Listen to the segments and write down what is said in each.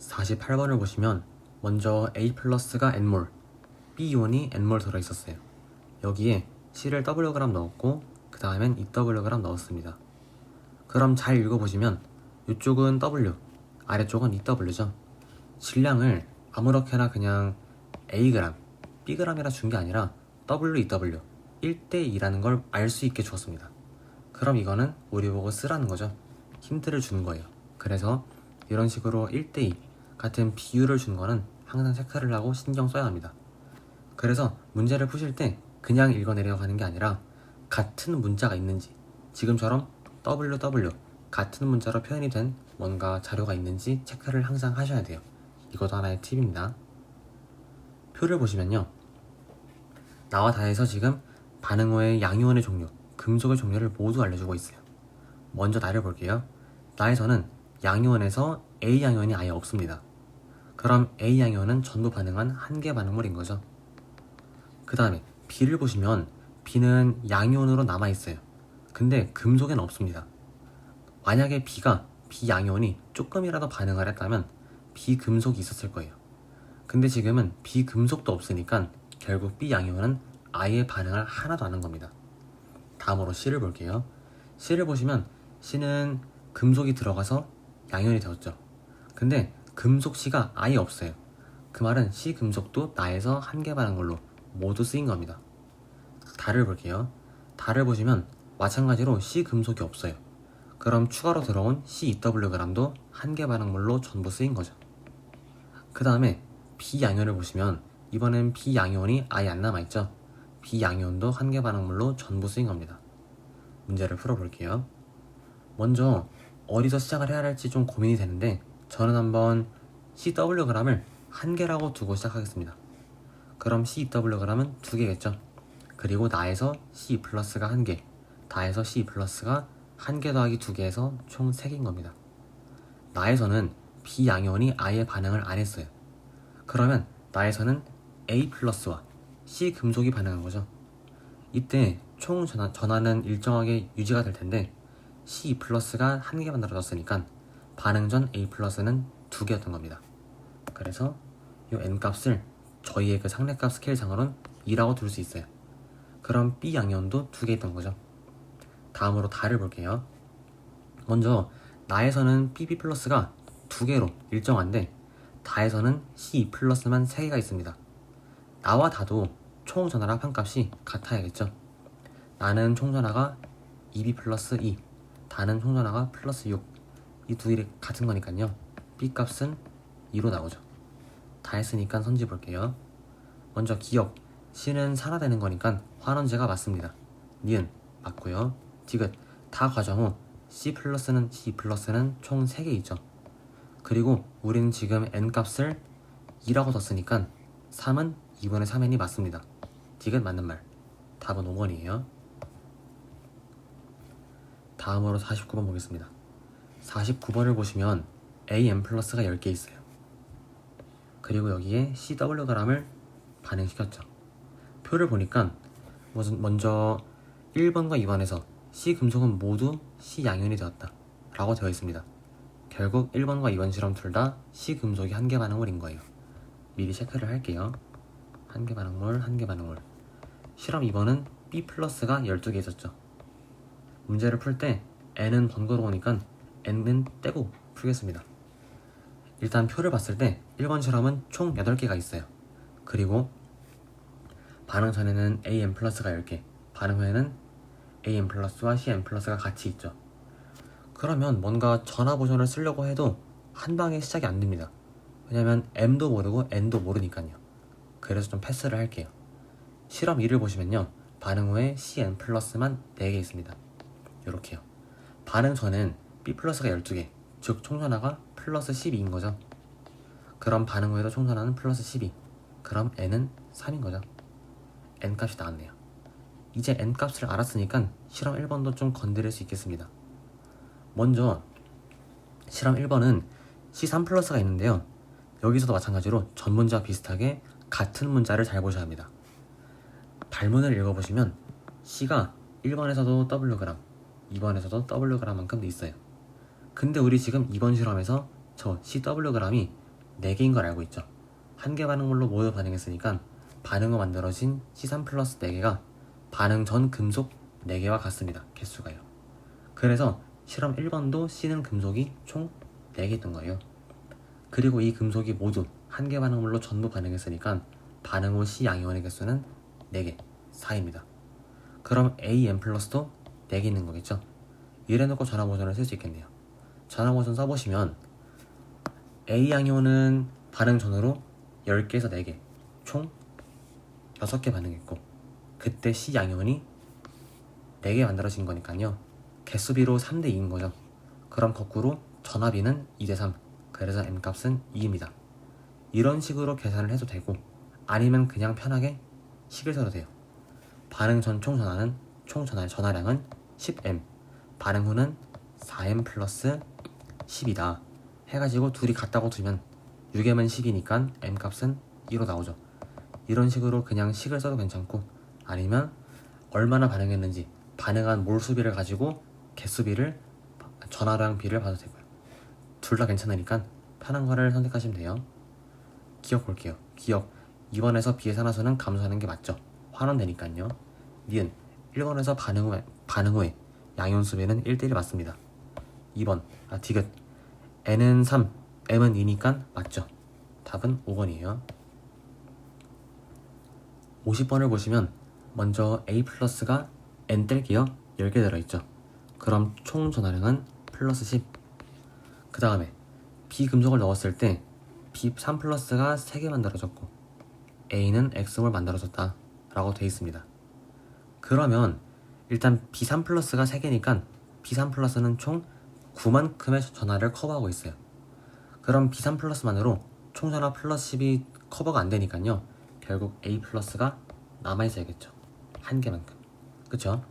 48번을 보시면 먼저 A 플러스가 N몰, B 이온이 N몰 들어있었어요. 여기에 C를 Wg 넣었고 그 다음엔 2Wg 넣었습니다. 그럼 잘 읽어보시면 이쪽은 W, 아래쪽은 2W죠. 질량을 아무렇게나 그냥 Ag, Bg이라 준 게 아니라 W, 2W 1대2라는 걸 알 수 있게 주었습니다. 그럼 이거는 우리 보고 쓰라는 거죠. 힌트를 주는 거예요. 그래서 이런 식으로 1대2 같은 비율을 준 거는 항상 체크를 하고 신경 써야 합니다. 그래서 문제를 푸실 때 그냥 읽어내려가는 게 아니라 같은 문자가 있는지, 지금처럼 WW 같은 문자로 표현이 된 뭔가 자료가 있는지 체크를 항상 하셔야 돼요. 이것도 하나의 팁입니다. 표를 보시면요, 나와 다에서 지금 반응 후의 양이온의 종류, 금속의 종류를 모두 알려주고 있어요. 먼저 나를 볼게요. 나에서는 양이온에서 A 양이온이 아예 없습니다. 그럼 A 양이온은 전부 반응한 한계 반응물인 거죠. 그 다음에 B를 보시면 B는 양이온으로 남아있어요. 근데 금속에는 없습니다. 만약에 B가 B 양이온이 조금이라도 반응을 했다면 비금속이 있었을 거예요. 근데 지금은 비금속도 없으니까 결국 B 양이온은 아예 반응을 하나도 안 한 겁니다. 다음으로 C를 볼게요. C를 보시면 C는 금속이 들어가서 양이온이 되었죠. 근데 금속 C가 아예 없어요. 그 말은 C 금속도 나에서 한계 반응물로 모두 쓰인 겁니다. 달을 볼게요. 달을 보시면 마찬가지로 C 금속이 없어요. 그럼 추가로 들어온 C2Wg도 한계 반응물로 전부 쓰인 거죠. 그 다음에 B 양이온을 보시면 이번엔 B 양이온이 아예 안 남아있죠. B 양이온도 한계 반응물로 전부 쓰인 겁니다. 문제를 풀어볼게요. 먼저 어디서 시작을 해야 할지 좀 고민이 되는데 저는 한번 CWg을 한 개라고 두고 시작하겠습니다. 그럼 CWg은 두 개겠죠. 그리고 나에서 C 플러스가 한 개, 다에서 C 플러스가 한 개 더하기 두 개에서 총 3개인 겁니다. 나에서는 B 양이온이 아예 반응을 안 했어요. 그러면 나에서는 A 플러스와 C 금속이 반응한 거죠. 이때 총 전하는 일정하게 유지가 될 텐데 C 플러스가 한 개 만들어졌으니까 반응 전 A 플러스는 2개였던 겁니다. 그래서 이 N 값을 저희의 그 상례값 스케일상으로는 2라고 둘 수 있어요. 그럼 B 양이온도 2개 있던 거죠. 다음으로 다를 볼게요. 먼저 나에서는 BB 플러스가 2개로 일정한데 다에서는 C 플러스만 3개가 있습니다. 나와 다도 총 전하랑 판값이 같아야겠죠. 나는 총전하가 2B 플러스 2, 다는 총전하가 플러스 6, 이 두 일이 같은 거니까요. B 값은 2로 나오죠. 다 했으니까 선지 볼게요. 먼저 기억, C는 산화되는 거니까 환원제가 맞습니다. 니은 맞고요. 디귿, 다 과정 후 C 플러스는 총 3개 있죠. 그리고 우리는 지금 N 값을 2라고 뒀으니까 3은 2분의 3n이 맞습니다. 디귿 맞는 말. 답은 5번이에요. 다음으로 49번 보겠습니다. 49번을 보시면 AM 플러스가 10개 있어요. 그리고 여기에 CWg을 반응시켰죠. 표를 보니까 먼저 1번과 2번에서 C 금속은 모두 C 양이온이 되었다 라고 되어 있습니다. 결국 1번과 2번 실험 둘 다 C 금속이 한계 반응물인 거예요. 미리 체크를 할게요. 한계 반응물, 한계 반응물. 실험 2번은 B 플러스가 12개 있었죠. 문제를 풀 때 N은 번거로우니까 N은 떼고 풀겠습니다. 일단 표를 봤을 때 1번 실험은 총 8개가 있어요. 그리고 반응 전에는 AM 플러스가 10개, 반응 후에는 AM 플러스와 CN 플러스가 같이 있죠. 그러면 뭔가 전화 버전을 쓰려고 해도 한 방에 시작이 안 됩니다. 왜냐면 M도 모르고 N도 모르니까요. 그래서 좀 패스를 할게요. 실험 2를 보시면요, 반응 후에 CN 플러스만 4개 있습니다. 요렇게요. 반응 전엔 B 플러스가 12개, 즉 총전하가 플러스 12인 거죠. 그럼 반응 후에도 총전하는 플러스 12, 그럼 N은 3인 거죠. N 값이 나왔네요. 이제 N 값을 알았으니까 실험 1번도 좀 건드릴 수 있겠습니다. 먼저 실험 1번은 C3 플러스가 있는데요. 여기서도 마찬가지로 전 문제와 비슷하게 같은 문자를 잘 보셔야 합니다. 발문을 읽어보시면 C가 1번에서도 Wg, 2번에서도 Wg만큼 돼 있어요. 근데 우리 지금 2번 실험에서 저 CWg이 4개인 걸 알고 있죠. 한 개 반응물로 모두 반응했으니까 반응 후 만들어진 C3 플러스 4개가 반응 전 금속 4개와 같습니다. 개수가요. 그래서 실험 1번도 C는 금속이 총 4개 있던 거예요. 그리고 이 금속이 모두 한 개 반응물로 전부 반응했으니까 반응 후 C 양이온의 개수는 4개, 4입니다. 그럼 AN 플러스도 4개 있는 거겠죠? 이래놓고 전화모전을 쓸 수 있겠네요. 전화모전 써보시면 A 양이온은 반응 전후로 10개에서 4개, 총 6개 반응했고 그때 C 양이온이 4개 만들어진 거니까요. 개수비로 3대2인 거죠. 그럼 거꾸로 전압비는 2대3, 그래서 M값은 2입니다. 이런 식으로 계산을 해도 되고 아니면 그냥 편하게 식을 써도 돼요. 반응 전 전하량은 10M, 반응 후는 4M 플러스 10이다 해가지고 둘이 같다고 두면 6M은 10이니까 M값은 2로 나오죠. 이런 식으로 그냥 식을 써도 괜찮고 아니면 얼마나 반응했는지 반응한 몰 수비를 가지고 개수비를 전하량 비를 봐도 되고요. 둘 다 괜찮으니까 편한 거를 선택하시면 돼요. 기억 볼게요. 기억 2번에서 비계산화수는 감소하는 게 맞죠. 환원되니까요. 니은 1번에서 반응 후에 양이온 수비는 1대1 맞습니다. 2번 디귿 N은 3, M은 2니까 맞죠. 답은 5번이에요. 50번을 보시면 먼저 A 플러스가 N 뗄게요. 10개 들어있죠. 그럼 총 전하량은 플러스 10. 그 다음에 B 금속을 넣었을 때 B3 플러스가 3개 만들어졌고 A는 X몰 만들어졌다 라고 되어 있습니다. 그러면 일단 B3 플러스가 3개니까 B3 플러스는 총 9만큼의 전하를 커버하고 있어요. 그럼 B3 플러스만으로 총 전하 플러스 10이 커버가 안 되니까요. 결국 A 플러스가 남아있어야겠죠. 한 개만큼. 그쵸?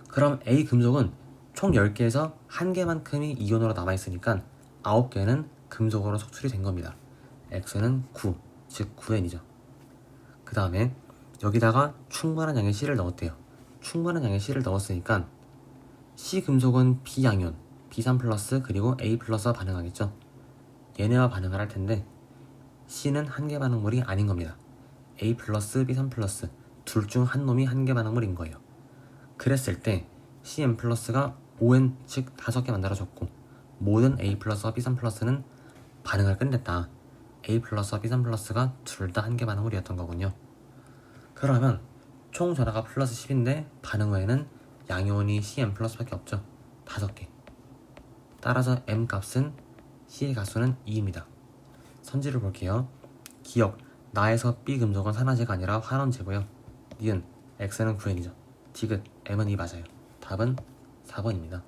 그럼 A 금속은 총 10개에서 한 개만큼이 이온으로 남아있으니까 9개는 금속으로 속출이 된 겁니다. X는 9, 즉 9N이죠. 그 다음에 여기다가 충분한 양의 C를 넣었대요. 충분한 양의 C를 넣었으니까 C 금속은 B 양이온, B3 플러스 그리고 A 플러스와 반응하겠죠. 얘네와 반응을 할 텐데 C는 한 개 반응물이 아닌 겁니다. A 플러스 B3 플러스 둘 중 한 놈이 한 개 반응물인 거예요. 그랬을 때 CN 플러스가 5N 즉 5개 만들어졌고 모든 A 플러스와 B3 플러스는 반응을 끝냈다. A 플러스와 B3 플러스가 둘 다 한 개 반응물이었던 거군요. 그러면 총 전하가 플러스 10인데 반응 후에는 양이온이 CN 플러스밖에 없죠. 5개. 따라서 M 값은 C의 가수는 2입니다. 선지를 볼게요. 기억 나에서 B 금속은 산화제가 아니라 환원제고요. 니은 X는 9N이죠. 디귿 M은 2 맞아요. 답은 4번입니다.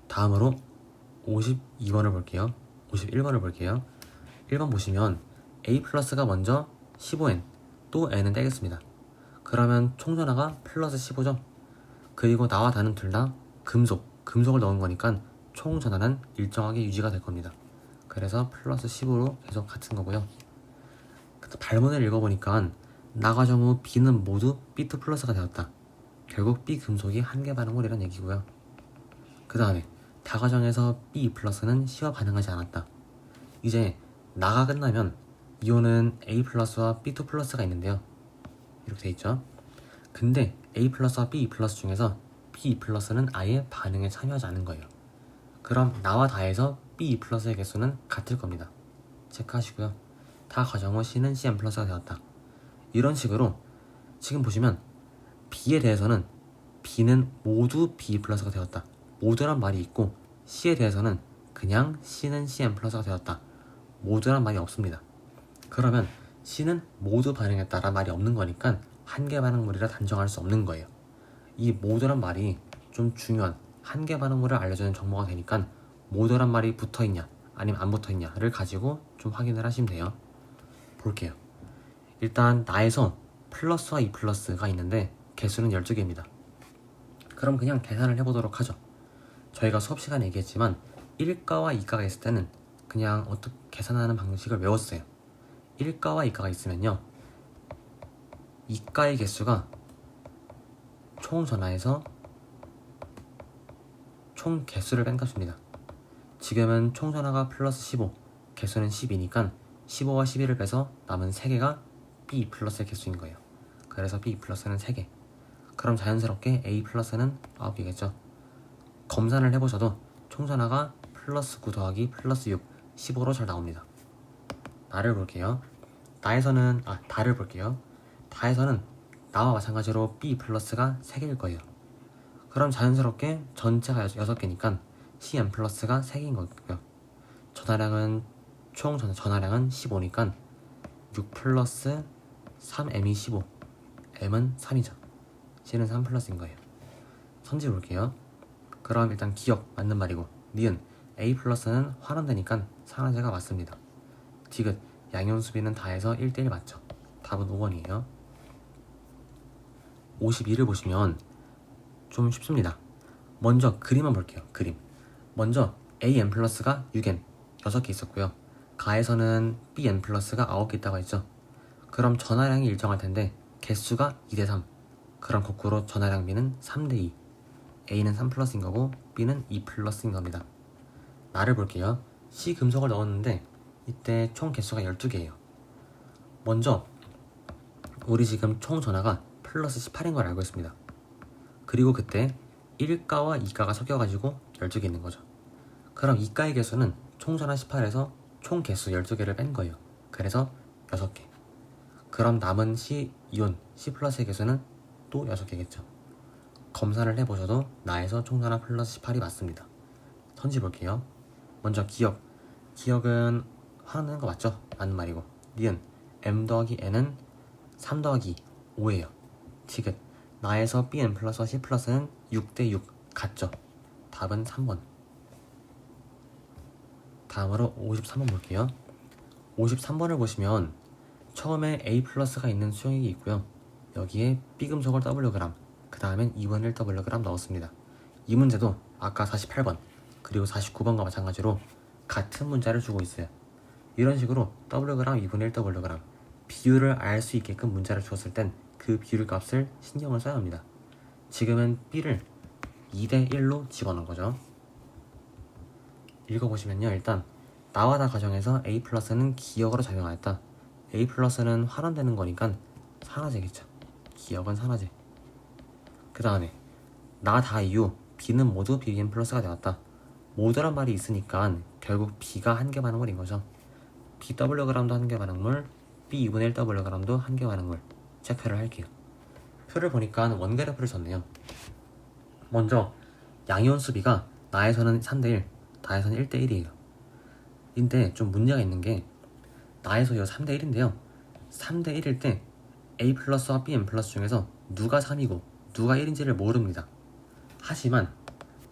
다음으로 52번을 볼게요. 51번을 볼게요. 1번 보시면 A 플러스가 먼저 15N 또 N은 떼겠습니다. 그러면 총전하가 플러스 15죠. 그리고 나와 다는 둘 다 금속을 넣은 거니까 총전하는 일정하게 유지가 될 겁니다. 그래서 플러스 15로 계속 같은 거고요. 발문을 읽어보니까 나과정 후 B는 모두 B2 플러스가 되었다. 결국 B 금속이 한 개 반응물이란 얘기고요. 그 다음에 다과정에서 B 플러스는 C와 반응하지 않았다. 이제 나가 끝나면 이온은 A 플러스와 B2 플러스가 있는데요. 이렇게 돼 있죠. 근데 A 플러스와 B 플러스 중에서 B 플러스는 아예 반응에 참여하지 않은 거예요. 그럼 나와 다해서 B 플러스의 개수는 같을 겁니다. 체크하시고요. 다 과정 후 C는 CN 플러스가 되었다. 이런 식으로 지금 보시면 B에 대해서는 B는 모두 B 플러스가 되었다. 모두란 말이 있고 C에 대해서는 그냥 C는 CN 플러스가 되었다. 모두란 말이 없습니다. 그러면 C는 모두 반응했다란 말이 없는 거니까 한 개 반응물이라 단정할 수 없는 거예요. 이 모두란 말이 좀 중요한 한 개 반응물을 알려주는 정보가 되니까 모두란 말이 붙어있냐 아니면 안 붙어있냐를 가지고 좀 확인을 하시면 돼요. 볼게요. 일단 나에서 플러스와 2 플러스가 있는데 개수는 12개입니다. 그럼 그냥 계산을 해보도록 하죠. 저희가 수업 시간에 얘기했지만 1가와 2가가 있을 때는 그냥 어떻게 계산하는 방식을 외웠어요. 1가와 2가가 있으면요 2가의 개수가 총 전하에서 총 개수를 뺀 값입니다. 지금은 총 전하가 플러스 15, 개수는 10이니까 15와 11을 빼서 남은 3개가 B 플러스의 개수인 거예요. 그래서 B 플러스는 3개. 그럼 자연스럽게 A 플러스는 9개겠죠. 검산을 해보셔도 총전화가 플러스 9 더하기 플러스 6, 15로 잘 나옵니다. 나를 볼게요. 다를 볼게요. 다에서는 나와 마찬가지로 B 플러스가 3개일 거예요. 그럼 자연스럽게 전체가 6개니까 CN 플러스가 3개인 거고요. 총 전하량은 15니까 6 플러스 3M이 15, M은 3이죠. C는 3 플러스인 거예요. 선지 볼게요. 그럼 일단 기억 맞는 말이고, 니은 A 플러스는 환원되니까 산화제가 맞습니다. 디귿 양연수비는 다해서 1대1 맞죠. 답은 5번이에요. 52를 보시면 좀 쉽습니다. 먼저 그림만 볼게요. 그림. 먼저 AN 플러스가 6N 6개 있었고요. 가에서는 BN 플러스가 9개 있다고 했죠. 그럼 전하량이 일정할 텐데 개수가 2대3. 그럼 거꾸로 전하량 B는 3대2. A는 3 플러스인 거고 B는 2 플러스인 겁니다. 나를 볼게요. C 금속을 넣었는데 이때 총 개수가 12개예요. 먼저 우리 지금 총 전하가 플러스 18인 걸 알고 있습니다. 그리고 그때 1가와 2가가 섞여가지고 12개 있는 거죠. 그럼 2가의 개수는 총 전하 18에서 총 개수 12개를 뺀 거예요. 그래서 6개. 그럼 남은 이온 C 플러스의 개수는 또 6개겠죠. 검사를 해보셔도 나에서 총 전하 플러스 18이 맞습니다. 선지 볼게요. 먼저 기억은 환원되는 거 맞죠? 맞는 말이고, 니은 M 더하기 N은 3 더하기 5예요. 디귿 나에서 BN 플러스와 C 플러스는 6대6 같죠? 답은 3번. 다음으로 53번 볼게요. 53번을 보시면 처음에 A 플러스가 있는 수용액이 있고요. 여기에 B 금속을 Wg, 그 다음엔 2분의 1Wg 넣었습니다. 이 문제도 아까 48번 그리고 49번과 마찬가지로 같은 문자를 주고 있어요. 이런 식으로 Wg, 2분의 1Wg 비율을 알 수 있게끔 문자를 주었을 땐 그 비율 값을 신경을 써야 합니다. 지금은 B를 2대1로 집어넣은 거죠. 읽어보시면요. 일단 나와다 과정에서 A 플러스는 기억으로 작용하였다. A 플러스는 환원되는 거니까 산화제겠죠. 기억은 산화제. 그 다음에 나 다 이후 B는 모두 BN 플러스가 되었다. 모두란 말이 있으니까 결국 B가 한 개 반응물인 거죠. BWg도 한 개 반응물, B2분의 1Wg도 한 개 반응물. 체크를 할게요. 표를 보니까 원그래프를 줬네요. 먼저 양이온수 B가 나에서는 3대1, 다에서는 1대1이에요. 근데 좀 문제가 있는 게 나에서 이거 3대1인데요. 3대1일 때 A 플러스와 BN 플러스 중에서 누가 3이고 누가 1인지를 모릅니다. 하지만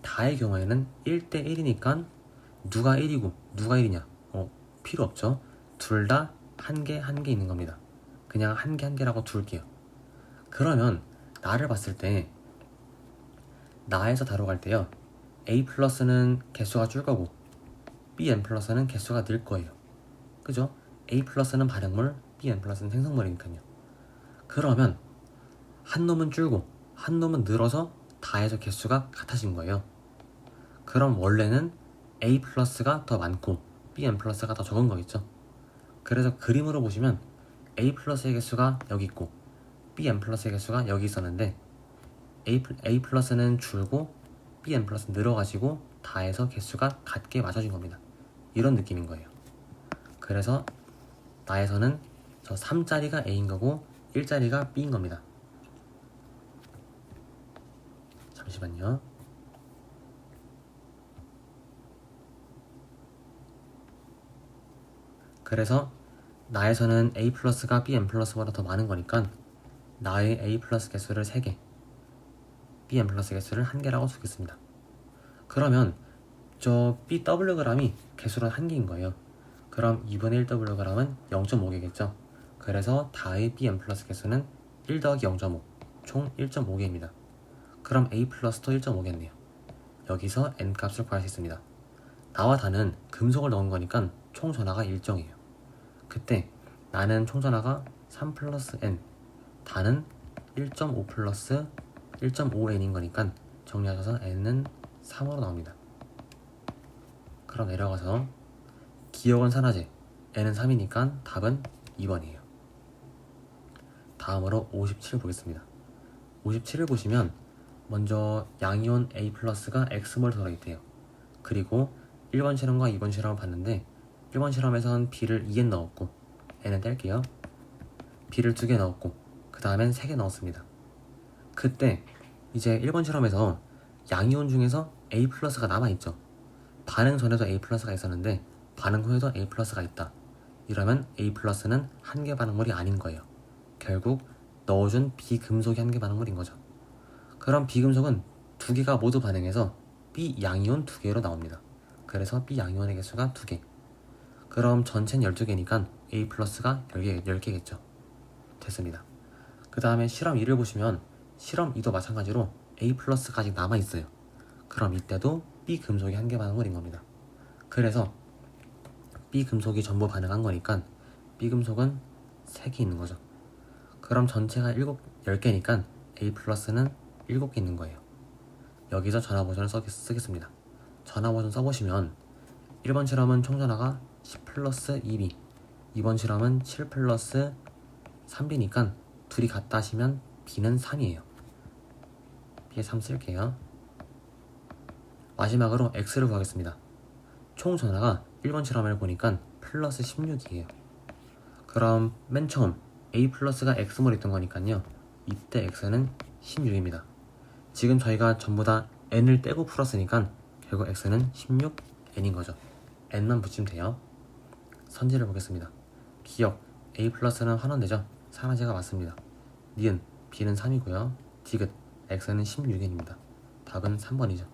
다의 경우에는 1대1이니까 누가 1이고 누가 1이냐 필요 없죠. 둘 다 한 개 한 개 있는 겁니다. 그냥 한 개 한 개라고 둘게요. 그러면 나를 봤을 때 나에서 다뤄갈 때요. A 플러스는 개수가 줄 거고 BN 플러스는 개수가 늘 거예요. 그죠? A 플러스는 발행물, BN 플러스는 생성물이니까요. 그러면 한 놈은 줄고 한 놈은 늘어서 다해서 개수가 같아진 거예요. 그럼 원래는 A 플러스가 더 많고 BN 플러스가 더 적은 거겠죠. 그래서 그림으로 보시면 A 플러스의 개수가 여기 있고 BN 플러스의 개수가 여기 있었는데 A 플러스는 줄고 BN 플러스는 늘어가지고 다해서 개수가 같게 맞춰진 겁니다. 이런 느낌인 거예요. 그래서 나에서는 저 3짜리가 A인 거고 1짜리가 B인 겁니다. 잠시만요. 그래서 나에서는 A 플러스가 BN 플러스보다 더 많은 거니까 나의 A 플러스 개수를 3개, BN 플러스 개수를 1개라고 주겠습니다. 그러면 저 BWg이 개수로 1개인 거예요. 그럼 2분의 1Wg은 0.5개겠죠. 그래서 다의 BN 플러스 개수는 1 더하기 0.5, 총 1.5개입니다. 그럼 A 플러스도 1.5겠네요. 여기서 N 값을 구할 수 있습니다. 나와 다는 금속을 넣은 거니까 총 전하가 일정해요. 그때 나는 총 전하가 3 플러스 N, 다는 1.5 플러스 1.5N인 거니까 정리하셔서 N은 3으로 나옵니다. 그럼 내려가서 기억은 산화제, n은 3이니까 답은 2번이에요. 다음으로 57 보겠습니다. 57을 보시면 먼저 양이온 A 플러스가 X몰 들어있대요. 그리고 1번 실험과 2번 실험을 봤는데 1번 실험에선 B를 2에 넣었고 N은 뗄게요. B를 2개 넣었고 그 다음엔 3개 넣었습니다. 그때 이제 1번 실험에서 양이온 중에서 A 플러스가 남아있죠. 반응 전에도 A 플러스가 있었는데 반응 후에도 A 플러스가 있다. 이러면 A 플러스는 한계 반응물이 아닌 거예요. 결국 넣어준 비금속이 한계 반응물인 거죠. 그럼 비금속은 2개가 모두 반응해서 B 양이온 2개로 나옵니다. 그래서 B 양이온의 개수가 2개. 그럼 전체는 12개니까 A 플러스가 10개겠죠. 됐습니다. 그 다음에 실험 2를 보시면 실험 2도 마찬가지로 A 플러스가 아직 남아있어요. 그럼 이때도 B 금속이 한계 반응물인 겁니다. 그래서 B 금속이 전부 반응한 거니까 B 금속은 3개 있는 거죠. 그럼 전체가 10개니까 A 플러스는 7개 있는 거예요. 여기서 전화버전을 쓰겠습니다. 전화버전 써보시면 1번 실험은 총전화가 10 플러스 2B, 2번 실험은 7 플러스 3B니까 둘이 같다 하시면 B는 3이에요. B에 3 쓸게요. 마지막으로 X를 구하겠습니다. 총 전화가 1번 실험을 보니까 플러스 16이에요. 그럼 맨 처음 A 플러스가 X몰 있던 거니까요. 이때 X는 16입니다. 지금 저희가 전부 다 N을 떼고 풀었으니까 결국 X는 16N인 거죠. N만 붙이면 돼요. 선지를 보겠습니다. 기억, A 플러스는 환원되죠. 산화제가 맞습니다. 니은, B는 3이고요. 디귿, X는 16N입니다. 답은 3번이죠.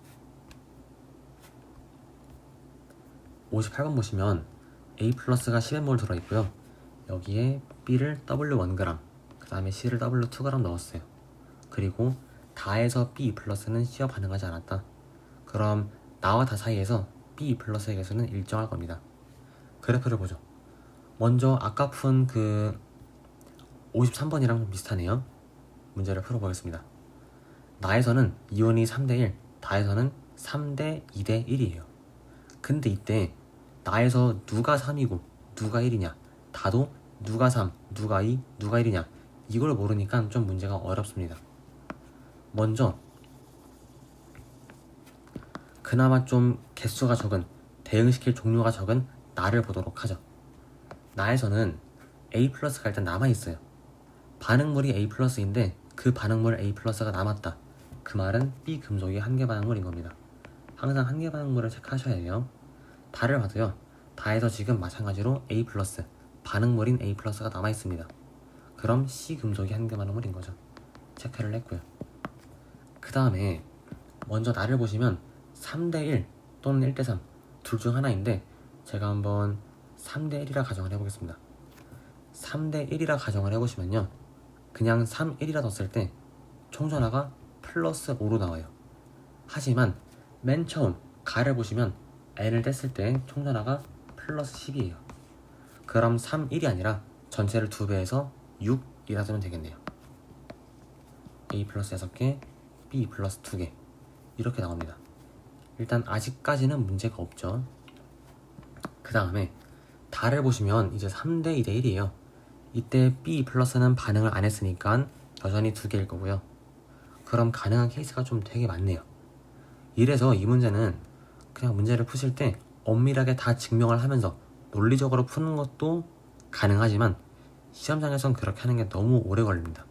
58번 보시면 A 플러스가 10N몰 들어있고요. 여기에 B를 W1g, 그 다음에 C를 W2g 넣었어요. 그리고 다에서 B 플러스는 C와 반응하지 않았다. 그럼 나와 다 사이에서 B 플러스의 개수는 일정할 겁니다. 그래프를 보죠. 먼저 아까 푼 그 53번이랑 좀 비슷하네요. 문제를 풀어보겠습니다. 나에서는 이온이 3대1, 다에서는 3대 2대 1이에요. 근데 이때 나에서 누가 3이고 누가 1이냐, 다도 누가 3, 누가 2, 누가 1이냐 이걸 모르니까 좀 문제가 어렵습니다. 먼저 그나마 좀 개수가 적은, 대응시킬 종류가 적은 나를 보도록 하죠. 나에서는 A 플러스가 일단 남아있어요. 반응물이 A 플러스인데 그 반응물 A 플러스가 남았다. 그 말은 B 금속이 한계 반응물인 겁니다. 항상 한계 반응물을 체크하셔야 해요. 다를 봐도요. 다에서 지금 마찬가지로 A 플러스, 반응물인 A 플러스가 남아있습니다. 그럼 C 금속이 한계 반응물인 거죠. 체크를 했고요. 그 다음에 먼저 나를 보시면 3대1 또는 1대3 둘 중 하나인데 제가 한번 3대1이라 가정을 해보겠습니다. 3대1이라 가정을 해보시면요. 그냥 3, 1이라 뒀을 때 총전화가 플러스 5로 나와요. 하지만 맨 처음 가를 보시면 n을 뗐을 때 총전화가 플러스 10이에요. 그럼 3, 1이 아니라 전체를 2배해서 6이라 쓰면 되겠네요. A 플러스 6개, B 플러스 2개 이렇게 나옵니다. 일단 아직까지는 문제가 없죠. 그 다음에 다를 보시면 이제 3대 2대 1이에요. 이때 B 플러스는 반응을 안 했으니까 여전히 2개일 거고요. 그럼 가능한 케이스가 좀 되게 많네요. 이래서 이 문제는 그냥 문제를 푸실 때 엄밀하게 다 증명을 하면서 논리적으로 푸는 것도 가능하지만 시험장에선 그렇게 하는 게 너무 오래 걸립니다.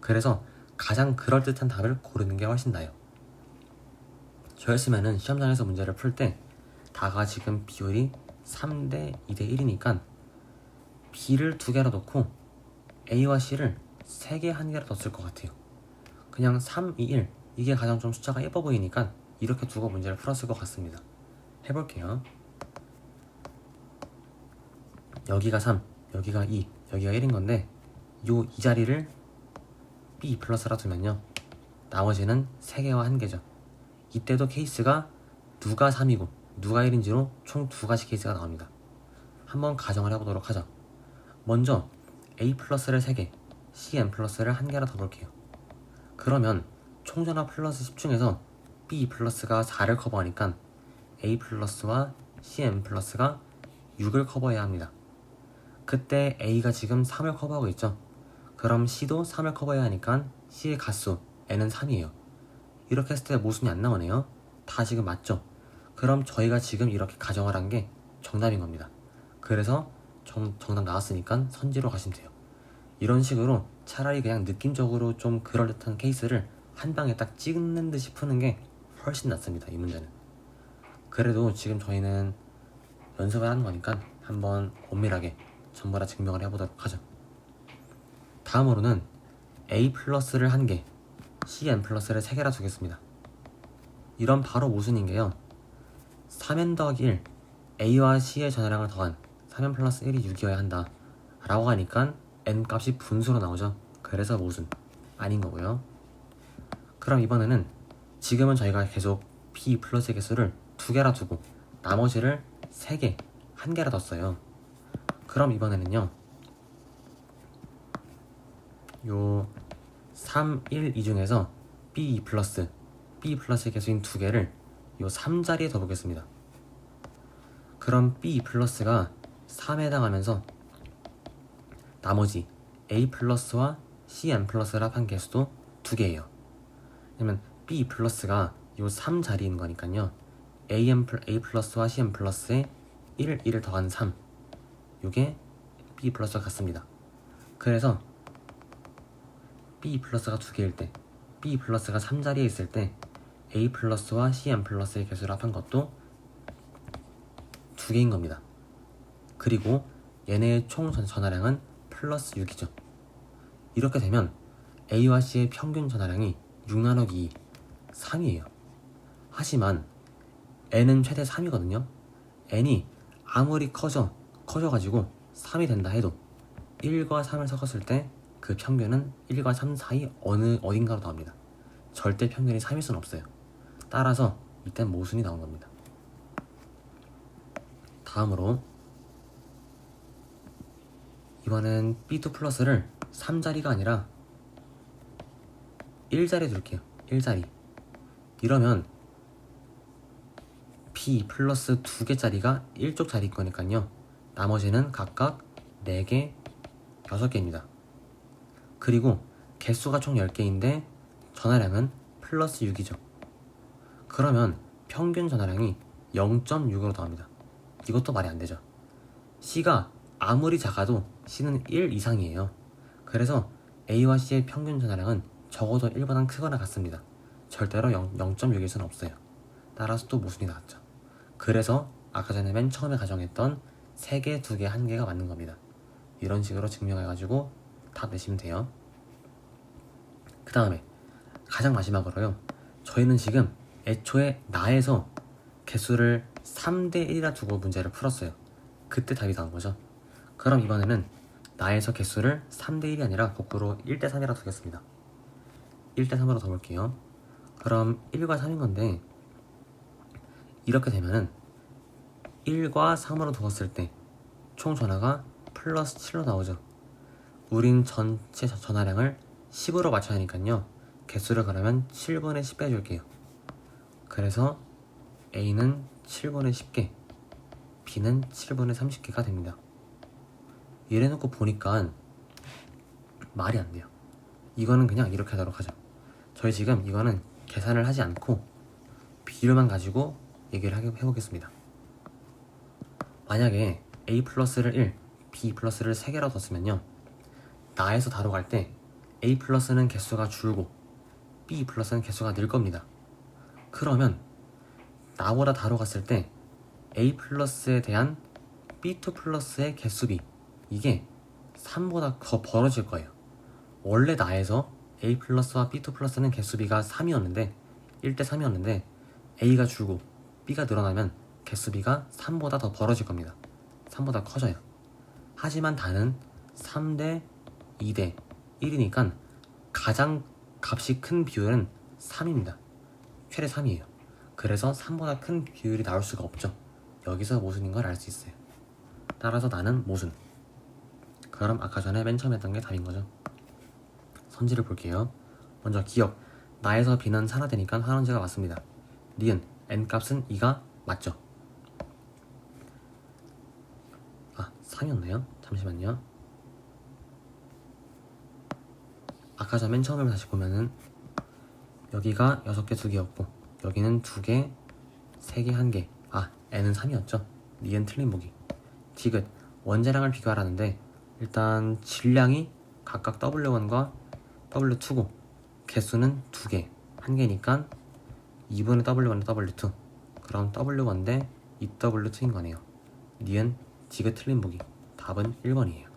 그래서 가장 그럴듯한 답을 고르는 게 훨씬 나아요. 저였으면은 시험장에서 문제를 풀 때 다가 지금 비율이 3대 2대 1이니까 B를 2개로 넣고 A와 C를 3개 1개로 넣었을 것 같아요. 그냥 3, 2, 1 이게 가장 좀 숫자가 예뻐 보이니까 이렇게 두고 문제를 풀었을 것 같습니다. 해볼게요. 여기가 3, 여기가 2, 여기가 1인 건데 이 자리를 B 플러스라 두면요. 나머지는 3개와 1개죠. 이때도 케이스가 누가 3이고 누가 1인지로 총 2가지 케이스가 나옵니다. 한번 가정을 해보도록 하죠. 먼저 A 플러스를 3개, CN 플러스를 1개로 더 볼게요. 그러면 총전화 플러스 10 중에서 B 플러스가 4를 커버하니까 A 플러스와 CN 플러스가 6을 커버해야 합니다. 그때 A가 지금 3을 커버하고 있죠. 그럼 C도 3을 커버해야 하니까 C의 갓수 n은 3이에요. 이렇게 했을 때 모순이 안 나오네요. 다 지금 맞죠? 그럼 저희가 지금 이렇게 가정을 한 게 정답인 겁니다. 그래서 정답 나왔으니까 선지로 가시면 돼요. 이런 식으로 차라리 그냥 느낌적으로 좀 그럴듯한 케이스를 한 방에 딱 찍는 듯이 푸는 게 훨씬 낫습니다. 이 문제는. 그래도 지금 저희는 연습을 하는 거니까 한번 엄밀하게 전부 다 증명을 해보도록 하죠. 다음으로는 A 플러스를 1개, C n 플러스를 3개라 두겠습니다. 이런 바로 모순인 게요. 3n 더하기 1, A와 C의 전화량을 더한 3n 플러스 1이 6이어야 한다 라고 하니까 n 값이 분수로 나오죠. 그래서 모순 아닌 거고요. 그럼 이번에는 지금은 저희가 계속 B 플러스의 개수를 2개라 두고 나머지를 3개, 1개라 뒀어요. 그럼 이번에는요, 요 3, 1, 2 중에서 B 플러스의 개수인 2개를 요 3자리에 둬보겠습니다. 그럼 B 플러스가 3에 해당하면서 나머지 A 플러스와 C n 플러스를 합한 개수도 2개예요. 왜냐면 B 플러스가 요 3자리인 거니까요. A 플러스와 C n 플러스에 1을 더한 3, 요게 B 플러스와 같습니다. 그래서 B 플러스가 2개일 때, B 플러스가 3자리에 있을 때 A 플러스와 C n 플러스의 개수를 합한 것도 2개인 겁니다. 그리고 얘네의 총 전하량은 플러스 6이죠. 이렇게 되면 A와 C의 평균 전하량이 6 나누기 2, 3이에요. 하지만 n은 최대 3이거든요. n이 아무리 커져가지고 3이 된다 해도 1과 3을 섞었을 때 그 평균은 1과 3 사이 어딘가로 나옵니다. 절대 평균이 3일 수는 없어요. 따라서 이땐 모순이 나온 겁니다. 다음으로 이번엔 B2 플러스를 3자리가 아니라 1자리에 둘게요. 1자리. 이러면 B 플러스 2개짜리가 1쪽 자리일 거니까요. 나머지는 각각 4개, 6개입니다. 그리고 개수가 총 10개인데 전하량은 플러스 6이죠. 그러면 평균 전하량이 0.6으로 나옵니다. 이것도 말이 안 되죠. C가 아무리 작아도 C는 1 이상이에요. 그래서 A와 C의 평균 전하량은 적어도 1보단 크거나 같습니다. 절대로 0.6일 수는 없어요. 따라서 또 모순이 나왔죠. 그래서 아까 전에 맨 처음에 가정했던 3개, 2개, 1개가 맞는 겁니다. 이런 식으로 증명해가지고 답 내시면 돼요. 그 다음에 가장 마지막으로요, 저희는 지금 애초에 나에서 개수를 3대 1이라 두고 문제를 풀었어요. 그때 답이 나온 거죠. 그럼 이번에는 나에서 개수를 3대 1이 아니라 거꾸로 1대 3이라 두겠습니다. 1대 3으로 둬볼게요. 그럼 1과 3인 건데, 이렇게 되면은 1과 3으로 두었을 때 총 전하가 플러스 7로 나오죠. 우린 전체 전하량을 10으로 맞춰야 하니까요. 개수를 그러면 7분의 10 빼줄게요. 그래서 A는 7분의 10개, B는 7분의 30개가 됩니다. 이래놓고 보니까 말이 안 돼요. 이거는 그냥 이렇게 하도록 하죠. 저희 지금 이거는 계산을 하지 않고 비율만 가지고 얘기를 해보겠습니다. 만약에 A 플러스를 1, B 플러스를 3개라고 뒀으면요, 나에서 다로 갈 때 A 플러스는 개수가 줄고 B 플러스는 개수가 늘 겁니다. 그러면 나보다 다로 갔을 때 A 플러스에 대한 B2 플러스의 개수비, 이게 3보다 더 벌어질 거예요. 원래 나에서 A 플러스와 B2 플러스는 개수비가 3이었는데 1대 3이었는데 A가 줄고 B가 늘어나면 개수비가 3보다 더 벌어질 겁니다. 3보다 커져요. 하지만 다는 3대 2대 1이니까 가장 값이 큰 비율은 3입니다. 최대 3이에요. 그래서 3보다 큰 비율이 나올 수가 없죠. 여기서 모순인 걸 알 수 있어요. 따라서 나는 모순. 그럼 아까 전에 맨 처음 했던 게 답인 거죠. 선지를 볼게요. 먼저 기억, 나에서 B는 산화되니까 환원제가 맞습니다. 니은, N값은 2가 맞죠. 3이었나요? 잠시만요. 아까 전 맨 처음에 다시 보면은 여기가 6개 2개였고 여기는 2개 3개 1개. n은 3이었죠. 니은 틀린 보기. 디귿 원자량을 비교하라는데 일단 질량이 각각 W1과 W2고 개수는 2개 1개니까 2분의 W1대 W2. 그럼 W1 대 2W2인 거네요. 니은 디귿 틀린 보기. 답은 1번이에요.